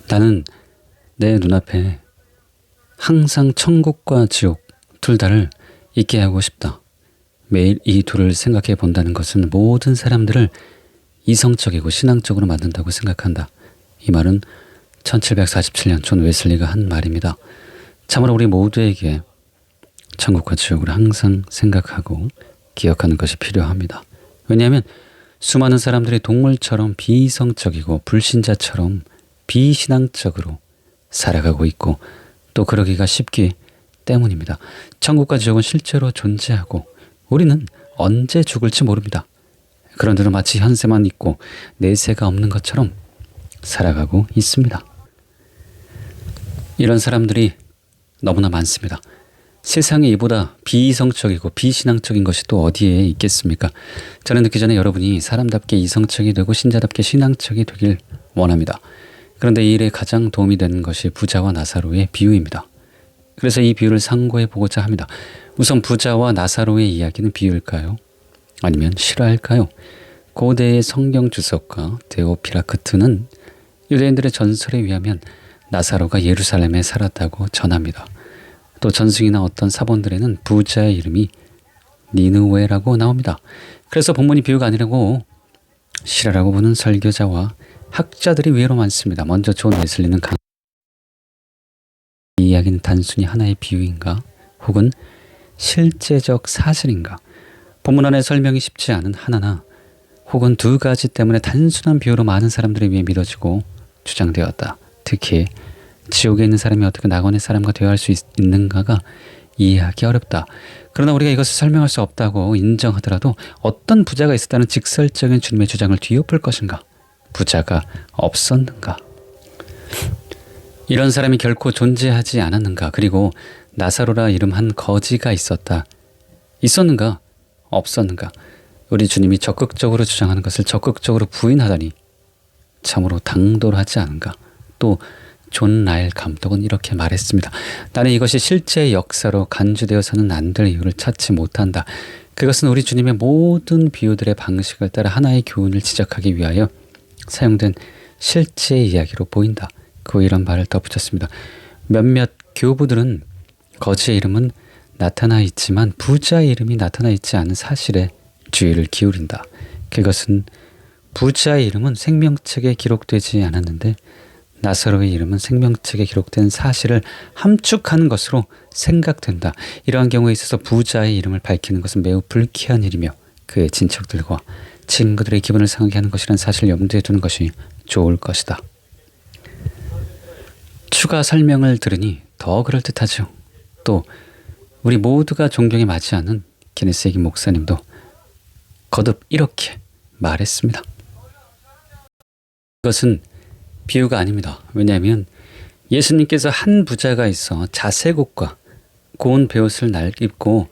나는 내 눈앞에 항상 천국과 지옥 둘 다를 있게 하고 싶다. 매일 이 둘을 생각해 본다는 것은 모든 사람들을 이성적이고 신앙적으로 만든다고 생각한다. 이 말은 1747년 존 웨슬리가 한 말입니다. 참으로 우리 모두에게 천국과 지옥을 항상 생각하고 기억하는 것이 필요합니다. 왜냐하면 수많은 사람들이 동물처럼 비이성적이고 불신자처럼 비신앙적으로 살아가고 있고 또 그러기가 쉽기 때문입니다. 천국과 지옥은 실제로 존재하고 우리는 언제 죽을지 모릅니다. 그런데도 마치 현세만 있고 내세가 없는 것처럼 살아가고 있습니다. 이런 사람들이 너무나 많습니다. 세상에 이보다 비이성적이고 비신앙적인 것이 또 어디에 있겠습니까? 저는 듣기 전에 여러분이 사람답게 이성적이 되고 신자답게 신앙적이 되길 원합니다. 그런데 이 일에 가장 도움이 되는 것이 부자와 나사로의 비유입니다. 그래서 이 비유를 상고해 보고자 합니다. 우선 부자와 나사로의 이야기는 비유일까요? 아니면 실화일까요? 고대의 성경 주석가 데오피라크트는 유대인들의 전설에 의하면 나사로가 예루살렘에 살았다고 전합니다. 또 전승이나 어떤 사본들에는 부자의 이름이 니느웨라고 나옵니다. 그래서 본문이 비유가 아니라고 실화라고 보는 설교자와 학자들이 의외로 많습니다. 먼저 존 웨슬리는 이 이야기는 단순히 하나의 비유인가? 혹은 실제적 사실인가? 본문 안에 설명이 쉽지 않은 하나나 혹은 두 가지 때문에 단순한 비유로 많은 사람들에 의해 믿어지고 주장되었다. 특히 지옥에 있는 사람이 어떻게 낙원의 사람과 대화할 수 있는가가 이해하기 어렵다. 그러나 우리가 이것을 설명할 수 없다고 인정하더라도 어떤 부자가 있었다는 직설적인 주님의 주장을 뒤엎을 것인가? 부자가 없었는가? 이런 사람이 결코 존재하지 않았는가? 그리고 나사로라 이름한 거지가 있었는가? 없었는가? 우리 주님이 적극적으로 주장하는 것을 적극적으로 부인하다니 참으로 당돌하지 않은가? 또 존 라일 감독은 이렇게 말했습니다. 나는 이것이 실제 역사로 간주되어서는 안 될 이유를 찾지 못한다. 그것은 우리 주님의 모든 비유들의 방식을 따라 하나의 교훈을 지적하기 위하여 사용된 실제 이야기로 보인다. 그 이런 말을 덧붙였습니다. 몇몇 교부들은 거지의 이름은 나타나 있지만 부자의 이름이 나타나 있지 않은 사실에 주의를 기울인다. 그것은 부자의 이름은 생명책에 기록되지 않았는데 나사로의 이름은 생명책에 기록된 사실을 함축하는 것으로 생각된다. 이러한 경우에 있어서 부자의 이름을 밝히는 것은 매우 불쾌한 일이며 그의 친척들과 친구들의 기분을 상하게 하는 것이라는 사실을 염두에 두는 것이 좋을 것이다. 추가 설명을 들으니 더 그럴듯하죠. 또 우리 모두가 존경에 맞지 않는 케네스 해긴 목사님도 거듭 이렇게 말했습니다. 이것은 비유가 아닙니다. 왜냐하면 예수님께서 한 부자가 있어 자색옷과 고운 베옷을 입고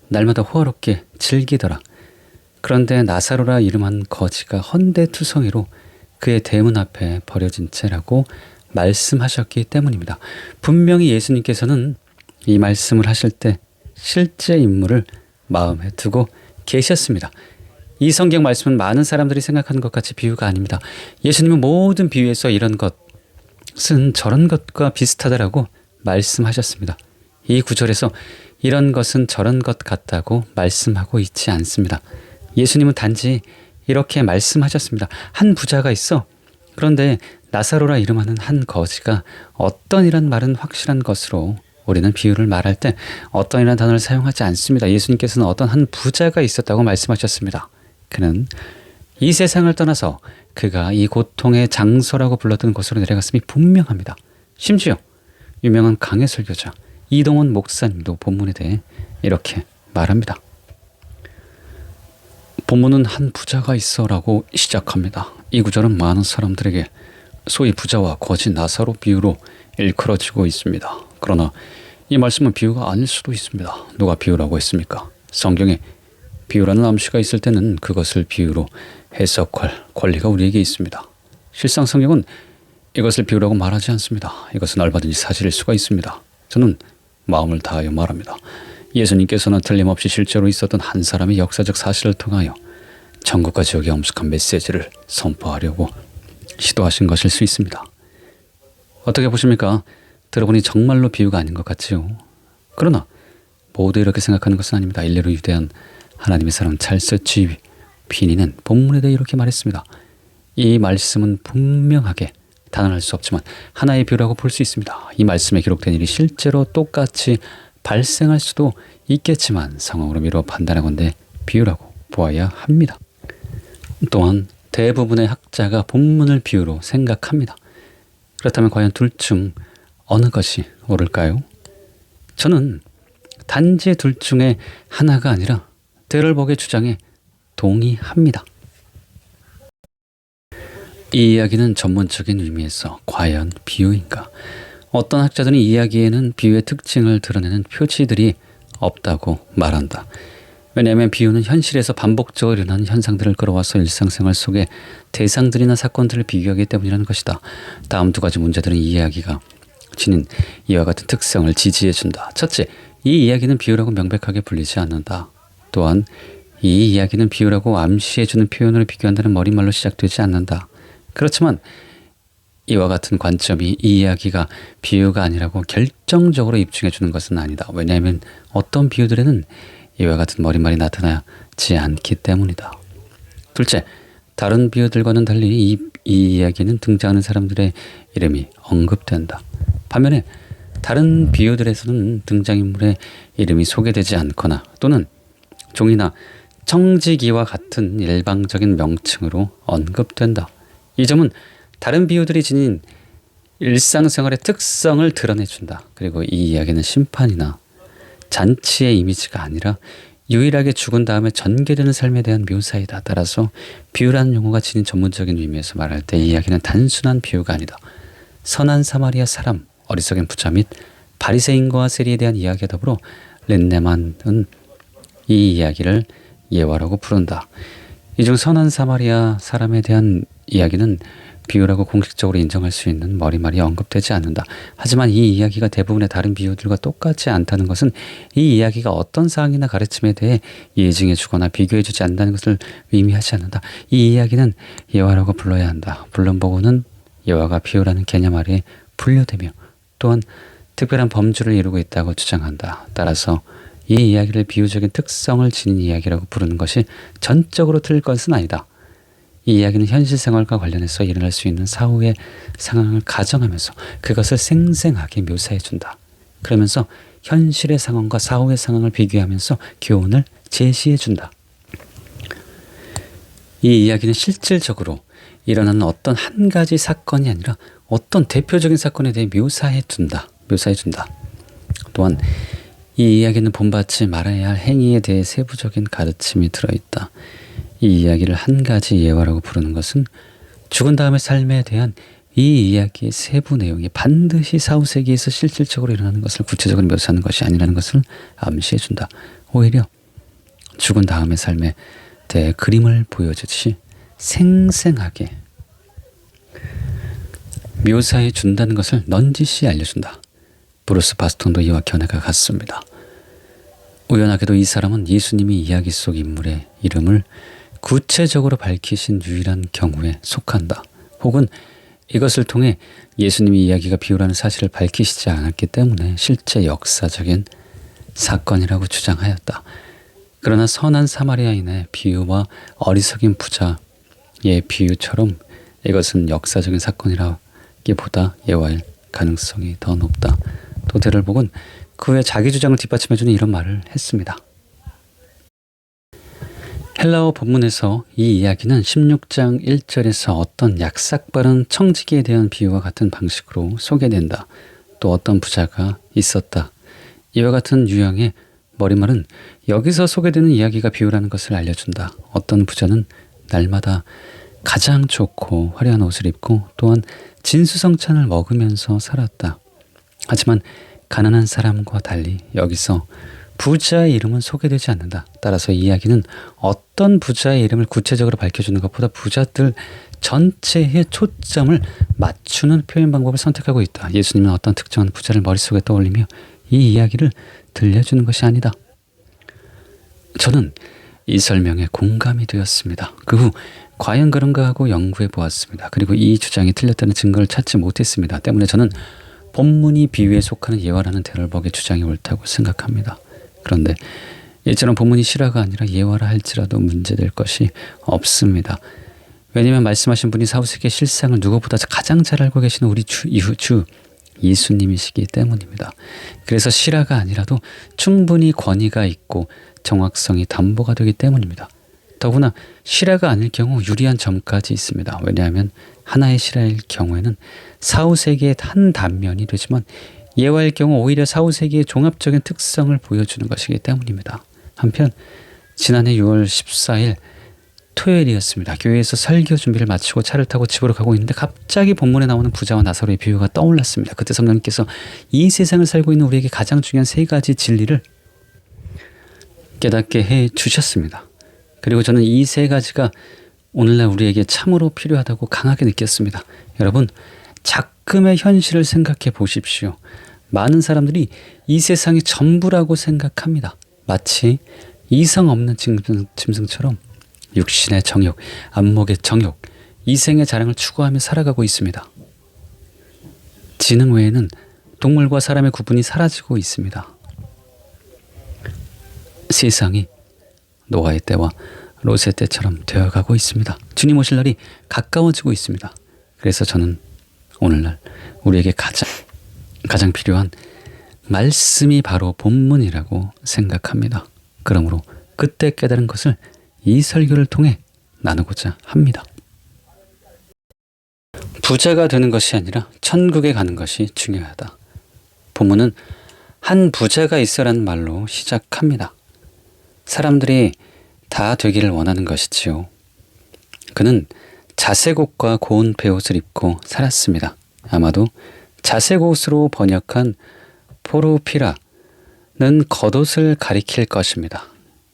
날마다 호화롭게 즐기더라. 그런데 나사로라 이름한 거지가 헌데투성이로 그의 대문 앞에 버려진 채라고 말씀하셨기 때문입니다. 분명히 예수님께서는 이 말씀을 하실 때 실제 인물을 마음에 두고 계셨습니다. 이 성경 말씀은 많은 사람들이 생각하는 것 같이 비유가 아닙니다. 예수님은 모든 비유에서 이런 것은 저런 것과 비슷하다라고 말씀하셨습니다. 이 구절에서 이런 것은 저런 것 같다고 말씀하고 있지 않습니다. 예수님은 단지 이렇게 말씀하셨습니다. 한 부자가 있어. 그런데 나사로라 이름하는 한 거지가 어떤이란 말은 확실한 것으로 우리는 비유를 말할 때 어떤이라는 단어를 사용하지 않습니다. 예수님께서는 어떤 한 부자가 있었다고 말씀하셨습니다. 그는 이 세상을 떠나서 그가 이 고통의 장소라고 불렀던 곳으로 내려갔음이 분명합니다. 심지어 유명한 강해 설교자 이동원 목사님도 본문에 대해 이렇게 말합니다. 본문은 한 부자가 있어라고 시작합니다. 이 구절은 많은 사람들에게 소위 부자와 거지 나사로 비유로 일컬어지고 있습니다. 그러나 이 말씀은 비유가 아닐 수도 있습니다. 누가 비유라고 했습니까? 성경에 비유라는 암시가 있을 때는 그것을 비유로 해석할 권리가 우리에게 있습니다. 실상 성경은 이것을 비유라고 말하지 않습니다. 이것은 얼마든지 사실일 수가 있습니다. 저는 마음을 다하여 말합니다. 예수님께서는 틀림없이 실제로 있었던 한 사람의 역사적 사실을 통하여 천국과 지옥의 엄숙한 메시지를 선포하려고 시도하신 것일 수 있습니다. 어떻게 보십니까? 들어보니 정말로 비유가 아닌 것 같지요. 그러나 모두 이렇게 생각하는 것은 아닙니다. 일례로 유대한 하나님의 사람 찰스 G. 피니는 본문에 대해 이렇게 말했습니다. 이 말씀은 분명하게 단언할 수 없지만 하나의 비유라고 볼 수 있습니다. 이 말씀에 기록된 일이 실제로 똑같이 발생할 수도 있겠지만 상황으로 미루어 판단하건대 비유라고 보아야 합니다. 또한 대부분의 학자가 본문을 비유로 생각합니다. 그렇다면 과연 둘 중 어느 것이 옳을까요? 저는 단지 둘 중에 하나가 아니라 데럴벅의 주장에 동의합니다. 이 이야기는 전문적인 의미에서 과연 비유인가? 어떤 학자들은 이 이야기에는 비유의 특징을 드러내는 표지들이 없다고 말한다. 왜냐하면 비유는 현실에서 반복적으로 일어나는 현상들을 끌어와서 일상생활 속의 대상들이나 사건들을 비교하기 때문이라는 것이다. 다음 두 가지 문제들은 이 이야기가 지닌 이와 같은 특성을 지지해준다. 첫째, 이 이야기는 비유라고 명백하게 불리지 않는다. 또한 이 이야기는 비유라고 암시해주는 표현으로 비교한다는 머릿말로 시작되지 않는다. 그렇지만 이와 같은 관점이 이 이야기가 비유가 아니라고 결정적으로 입증해주는 것은 아니다. 왜냐하면 어떤 비유들에는 이와 같은 머릿말이 나타나지 않기 때문이다. 둘째, 다른 비유들과는 달리 이 이야기는 등장하는 사람들의 이름이 언급된다. 반면에 다른 비유들에서는 등장인물의 이름이 소개되지 않거나 또는 종이나 청지기와 같은 일방적인 명칭으로 언급된다. 이 점은 다른 비유들이 지닌 일상생활의 특성을 드러내준다. 그리고 이 이야기는 심판이나 잔치의 이미지가 아니라 유일하게 죽은 다음에 전개되는 삶에 대한 묘사이다. 따라서 비유라는 용어가 지닌 전문적인 의미에서 말할 때 이 이야기는 단순한 비유가 아니다. 선한 사마리아 사람, 어리석은 부자 및 바리새인과 세리에 대한 이야기와 더불어 린네만은 이 이야기를 예화라고 부른다. 이 중 선한 사마리아 사람에 대한 이야기는 비유라고 공식적으로 인정할 수 있는 머리말이 언급되지 않는다. 하지만 이 이야기가 대부분의 다른 비유들과 똑같지 않다는 것은 이 이야기가 어떤 사항이나 가르침에 대해 예증해 주거나 비교해 주지 않는다는 것을 의미하지 않는다. 이 이야기는 예화라고 불러야 한다. 물론 예화가 비유라는 개념 아래에 분류되며 또한 특별한 범주를 이루고 있다고 주장한다. 따라서 이 이야기를 비유적인 특성을 지닌 이야기라고 부르는 것이 전적으로 틀릴 것은 아니다. 이 이야기는 현실 생활과 관련해서 일어날 수 있는 사후의 상황을 가정하면서 그것을 생생하게 묘사해준다. 그러면서 현실의 상황과 사후의 상황을 비교하면서 교훈을 제시해준다. 이 이야기는 실질적으로 일어나는 어떤 한 가지 사건이 아니라 어떤 대표적인 사건에 대해 묘사해준다. 또한 이 이야기는 본받지 말아야 할 행위에 대해 세부적인 가르침이 들어있다. 이 이야기를 한 가지 예화라고 부르는 것은 죽은 다음의 삶에 대한 이 이야기의 세부 내용이 반드시 사후세계에서 실질적으로 일어나는 것을 구체적으로 묘사하는 것이 아니라는 것을 암시해준다. 오히려 죽은 다음의 삶에 대해 그림을 보여주듯이 생생하게 묘사해 준다는 것을 넌지시 알려준다. 브루스 바스톤도 이와 견해가 같습니다. 우연하게도 이 사람은 예수님이 이야기 속 인물의 이름을 구체적으로 밝히신 유일한 경우에 속한다. 혹은 이것을 통해 예수님이 이야기가 비유라는 사실을 밝히시지 않았기 때문에 실제 역사적인 사건이라고 주장하였다. 그러나 선한 사마리아인의 비유와 어리석인 부자의 비유처럼 이것은 역사적인 사건이라기보다 예화일 가능성이 더 높다. 또 데럴복은 그 후에 자기 주장을 뒷받침해주는 이런 말을 했습니다. 헬라어 본문에서 이 이야기는 16장 1절에서 어떤 약삭빠른 청지기에 대한 비유와 같은 방식으로 소개된다. 또 어떤 부자가 있었다. 이와 같은 유형의 머리말은 여기서 소개되는 이야기가 비유라는 것을 알려준다. 어떤 부자는 날마다 가장 좋고 화려한 옷을 입고 또한 진수성찬을 먹으면서 살았다. 하지만 가난한 사람과 달리 여기서 부자의 이름은 소개되지 않는다. 따라서 이 이야기는 어떤 부자의 이름을 구체적으로 밝혀주는 것보다 부자들 전체의 초점을 맞추는 표현 방법을 선택하고 있다. 예수님은 어떤 특정한 부자를 머릿속에 떠올리며 이 이야기를 들려주는 것이 아니다. 저는 이 설명에 공감이 되었습니다. 그 후 과연 그런가 하고 연구해 보았습니다. 그리고 이 주장이 틀렸다는 증거를 찾지 못했습니다. 때문에 저는 본문이 비유에 속하는 예화라는 대럴벅의 주장이 옳다고 생각합니다. 그런데 이처럼 본문이 실화가 아니라 예화라 할지라도 문제될 것이 없습니다. 왜냐하면 말씀하신 분이 사후세계의 실상을 누구보다 가장 잘 알고 계시는 우리 주 예수님이시기 때문입니다. 그래서 실화가 아니라도 충분히 권위가 있고 정확성이 담보가 되기 때문입니다. 더구나 실화가 아닐 경우 유리한 점까지 있습니다. 왜냐하면 하나의 실화일 경우에는 사후세계의 한 단면이 되지만 예화일 경우 오히려 사후세계의 종합적인 특성을 보여주는 것이기 때문입니다. 한편 지난해 6월 14일 토요일이었습니다. 교회에서 설교 준비를 마치고 차를 타고 집으로 가고 있는데 갑자기 본문에 나오는 부자와 나사로의 비유가 떠올랐습니다. 그때 성령님께서 이 세상을 살고 있는 우리에게 가장 중요한 세 가지 진리를 깨닫게 해 주셨습니다. 그리고 저는 이 세 가지가 오늘날 우리에게 참으로 필요하다고 강하게 느꼈습니다. 여러분, 작금의 현실을 생각해 보십시오. 많은 사람들이 이 세상이 전부라고 생각합니다. 마치 이성 없는 짐승처럼 육신의 정욕, 안목의 정욕, 이생의 자랑을 추구하며 살아가고 있습니다. 지능 외에는 동물과 사람의 구분이 사라지고 있습니다. 세상이 노아의 때와 롯의 때처럼 되어가고 있습니다. 주님 오실 날이 가까워지고 있습니다. 그래서 저는 오늘날 우리에게 가장 필요한 말씀이 바로 본문이라고 생각합니다. 그러므로 그때 깨달은 것을 이 설교를 통해 나누고자 합니다. 부자가 되는 것이 아니라 천국에 가는 것이 중요하다. 본문은 한 부자가 있어라는 말로 시작합니다. 사람들이 다 되기를 원하는 것이지요. 그는 자색 옷과 고운 베옷을 입고 살았습니다. 아마도 자색 옷으로 번역한 포르피라는 겉옷을 가리킬 것입니다.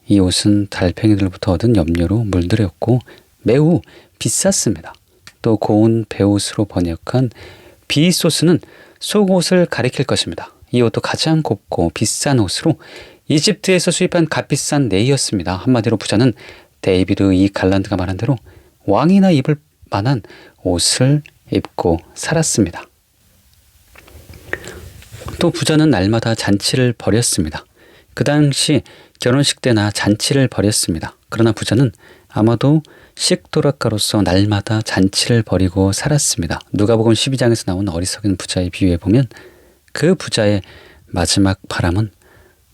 이 옷은 달팽이들부터 얻은 염료로 물들였고 매우 비쌌습니다. 또 고운 베옷으로 번역한 비소스는 속옷을 가리킬 것입니다. 이 옷도 가장 곱고 비싼 옷으로 이집트에서 수입한 값비싼 네이였습니다. 한마디로 부자는 데이비드 이 갈란드가 말한 대로 왕이나 입을 만한 옷을 입고 살았습니다. 또 부자는 날마다 잔치를 벌였습니다. 그 당시 결혼식 때나 잔치를 벌였습니다. 그러나 부자는 아마도 식도락가로서 날마다 잔치를 벌이고 살았습니다. 누가복음 12장에서 나온 어리석은 부자의 비유에 보면 그 부자의 마지막 바람은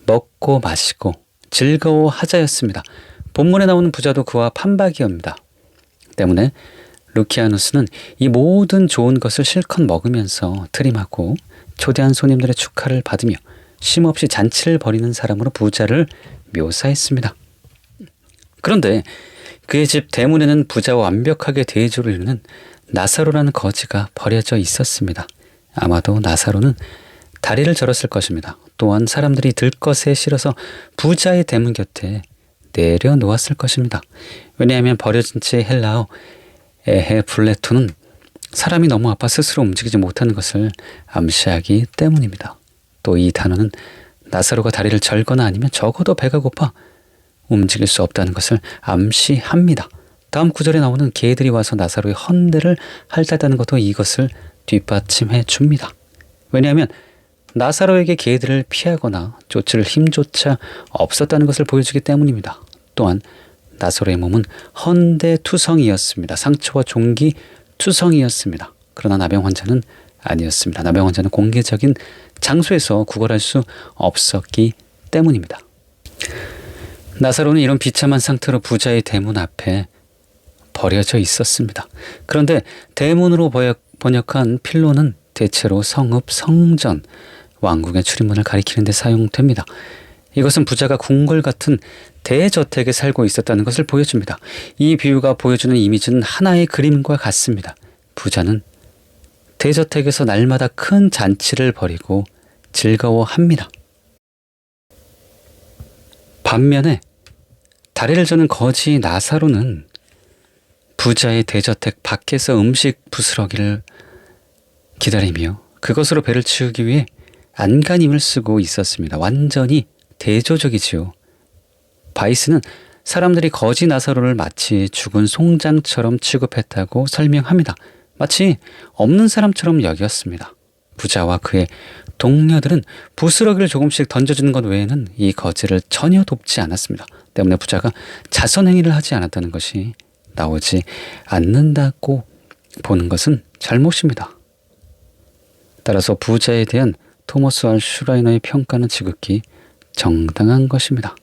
먹고 마시고 즐거워하자였습니다. 본문에 나오는 부자도 그와 판박이옵니다. 때문에 루키아누스는 이 모든 좋은 것을 실컷 먹으면서 트림하고 초대한 손님들의 축하를 받으며 쉼없이 잔치를 벌이는 사람으로 부자를 묘사했습니다. 그런데 그의 집 대문에는 부자와 완벽하게 대조를 이루는 나사로라는 거지가 버려져 있었습니다. 아마도 나사로는 다리를 절었을 것입니다. 또한 사람들이 들것에 실어서 부자의 대문 곁에 내려놓았을 것입니다. 왜냐하면 버려진 채 헬라어 에헤블레토는 사람이 너무 아파 스스로 움직이지 못하는 것을 암시하기 때문입니다. 또 이 단어는 나사로가 다리를 절거나 아니면 적어도 배가 고파 움직일 수 없다는 것을 암시합니다. 다음 구절에 나오는 개들이 와서 나사로의 헌대를 핥았다는 것도 이것을 뒷받침해 줍니다. 왜냐하면 나사로에게 개들을 피하거나 쫓을 힘조차 없었다는 것을 보여주기 때문입니다. 또한 나사로의 몸은 헌대투성이었습니다. 상처와 종기 투성이었습니다. 그러나 나병 환자는 아니었습니다. 나병 환자는 공개적인 장소에서 구걸할 수 없었기 때문입니다. 나사로는 이런 비참한 상태로 부자의 대문 앞에 버려져 있었습니다. 그런데 대문으로 번역한 필로는 대체로 성읍, 성전, 왕궁의 출입문을 가리키는 데 사용됩니다. 이것은 부자가 궁궐 같은 대저택에 살고 있었다는 것을 보여줍니다. 이 비유가 보여주는 이미지는 하나의 그림과 같습니다. 부자는 대저택에서 날마다 큰 잔치를 벌이고 즐거워합니다. 반면에 다리를 저는 거지 나사로는 부자의 대저택 밖에서 음식 부스러기를 기다리며 그것으로 배를 채우기 위해 안간힘을 쓰고 있었습니다. 완전히 대조적이지요. 바이스는 사람들이 거지 나사로를 마치 죽은 송장처럼 취급했다고 설명합니다. 마치 없는 사람처럼 여겼습니다. 부자와 그의 동료들은 부스러기를 조금씩 던져주는 것 외에는 이 거지를 전혀 돕지 않았습니다. 때문에 부자가 자선행위를 하지 않았다는 것이 나오지 않는다고 보는 것은 잘못입니다. 따라서 부자에 대한 토머스 알 슈라이너의 평가는 지극히 정당한 것입니다.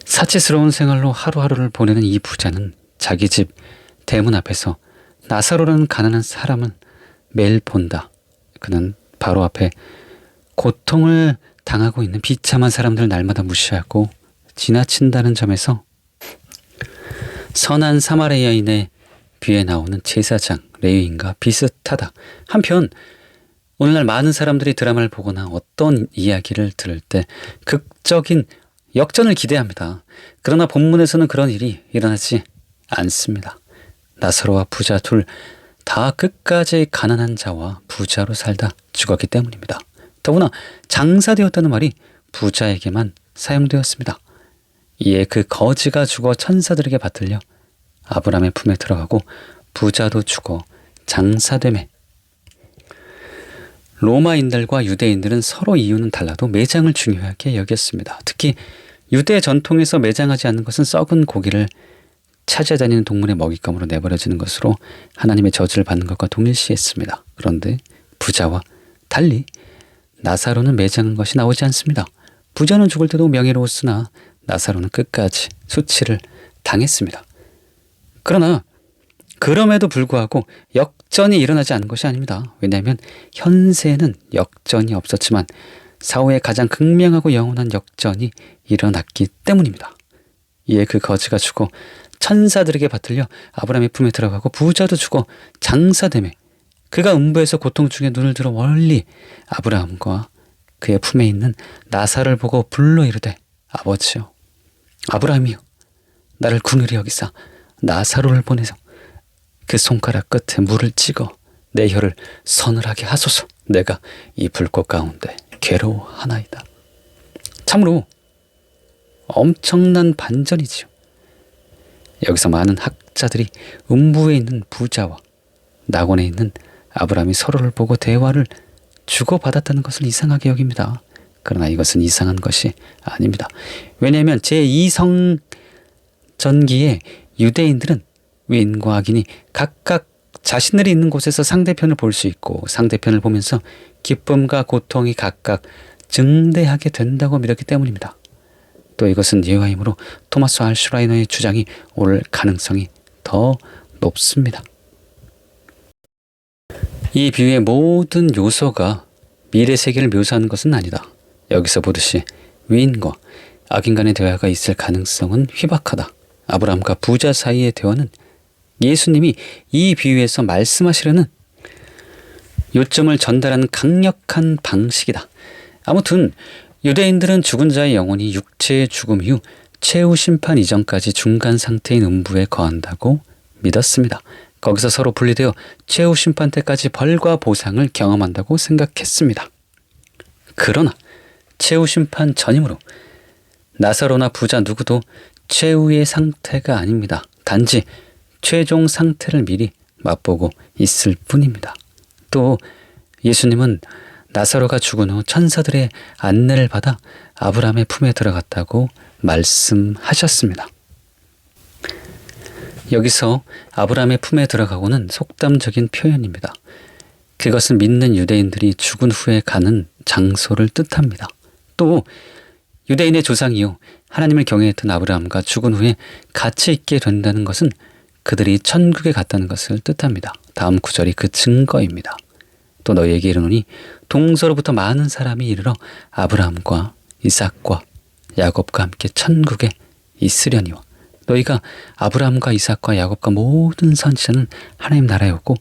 사치스러운 생활로 하루하루를 보내는 이 부자는 자기 집 대문 앞에서 나사로라는 가난한 사람을 매일 본다. 그는 바로 앞에 고통을 당하고 있는 비참한 사람들을 날마다 무시하고 지나친다는 점에서 선한 사마리아인의 뒤에 나오는 제사장 레위인과 비슷하다. 한편 오늘날 많은 사람들이 드라마를 보거나 어떤 이야기를 들을 때 극적인 역전을 기대합니다. 그러나 본문에서는 그런 일이 일어나지 않습니다. 나사로와 부자 둘 다 끝까지 가난한 자와 부자로 살다 죽었기 때문입니다. 더구나 장사되었다는 말이 부자에게만 사용되었습니다. 이에 그 거지가 죽어 천사들에게 받들려 아브라함의 품에 들어가고 부자도 죽어 장사되매. 로마인들과 유대인들은 서로 이유는 달라도 매장을 중요하게 여겼습니다. 특히 유대 전통에서 매장하지 않는 것은 썩은 고기를 찾아다니는 동물의 먹잇감으로 내버려지는 것으로 하나님의 저주를 받는 것과 동일시했습니다. 그런데 부자와 달리 나사로는 매장한 것이 나오지 않습니다. 부자는 죽을 때도 명예로웠으나 나사로는 끝까지 수치를 당했습니다. 그러나 그럼에도 불구하고 역전이 일어나지 않은 것이 아닙니다. 왜냐하면 현세에는 역전이 없었지만 사후에 가장 극명하고 영원한 역전이 일어났기 때문입니다. 이에 그 거지가 죽어 천사들에게 받들려 아브라함의 품에 들어가고 부자도 죽어 장사되매 그가 음부에서 고통 중에 눈을 들어 멀리 아브라함과 그의 품에 있는 나사를 보고 불러 이르되 아버지여 아브라함이여 나를 긍휼히 여기사 나사로를 보내서 그 손가락 끝에 물을 찍어 내 혀를 서늘하게 하소서. 내가 이 불꽃 가운데 괴로워하나이다. 참으로 엄청난 반전이지요. 여기서 많은 학자들이 음부에 있는 부자와 낙원에 있는 아브라함이 서로를 보고 대화를 주고받았다는 것을 이상하게 여깁니다. 그러나 이것은 이상한 것이 아닙니다. 왜냐하면 제2성전기에 유대인들은 의인과 악인이 각각 자신들이 있는 곳에서 상대편을 볼 수 있고 상대편을 보면서 기쁨과 고통이 각각 증대하게 된다고 믿었기 때문입니다. 또 이것은 예화이므로 토마스 알 슈라이너의 주장이 옳을 가능성이 더 높습니다. 이 비유의 모든 요소가 미래 세계를 묘사하는 것은 아니다. 여기서 보듯이 위인과 악인 간의 대화가 있을 가능성은 희박하다. 아브라함과 부자 사이의 대화는 예수님이 이 비유에서 말씀하시려는 요점을 전달하는 강력한 방식이다. 아무튼 유대인들은 죽은 자의 영혼이 육체의 죽음 이후 최후 심판 이전까지 중간 상태인 음부에 거한다고 믿었습니다. 거기서 서로 분리되어 최후 심판 때까지 벌과 보상을 경험한다고 생각했습니다. 그러나 최후 심판 전이므로 나사로나 부자 누구도 최후의 상태가 아닙니다. 단지 최종 상태를 미리 맛보고 있을 뿐입니다. 또 예수님은 나사로가 죽은 후 천사들의 안내를 받아 아브라함의 품에 들어갔다고 말씀하셨습니다. 여기서 아브라함의 품에 들어가고는 속담적인 표현입니다. 그것은 믿는 유대인들이 죽은 후에 가는 장소를 뜻합니다. 또 유대인의 조상이요 하나님을 경외했던 아브라함과 죽은 후에 같이 있게 된다는 것은 그들이 천국에 갔다는 것을 뜻합니다. 다음 구절이 그 증거입니다. 또 너희에게 이르노니 동서로부터 많은 사람이 이르러 아브라함과 이삭과 야곱과 함께 천국에 있으려니와 너희가 아브라함과 이삭과 야곱과 모든 선지자는 하나님 나라에 오고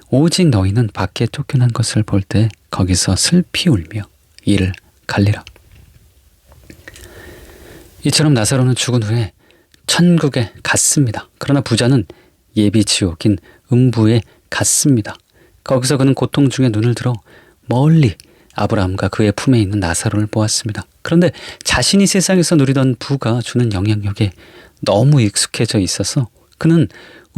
오직 너희는 밖에 쫓겨난 것을 볼 때 거기서 슬피 울며 이를 갈리라. 이처럼 나사로는 죽은 후에 천국에 갔습니다. 그러나 부자는 예비 지옥인 음부에 갔습니다. 거기서 그는 고통 중에 눈을 들어 멀리 아브라함과 그의 품에 있는 나사로를 보았습니다. 그런데 자신이 세상에서 누리던 부가 주는 영향력에 너무 익숙해져 있어서 그는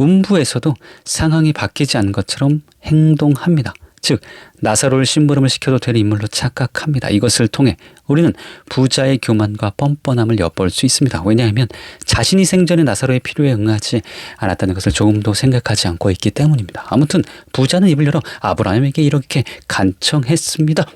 음부에서도 상황이 바뀌지 않은 것처럼 행동합니다. 즉 나사로를 심부름을 시켜도 될 인물로 착각합니다. 이것을 통해 우리는 부자의 교만과 뻔뻔함을 엿볼 수 있습니다. 왜냐하면 자신이 생전에 나사로의 필요에 응하지 않았다는 것을 조금도 생각하지 않고 있기 때문입니다. 아무튼 부자는 입을 열어 아브라함에게 이렇게 간청했습니다.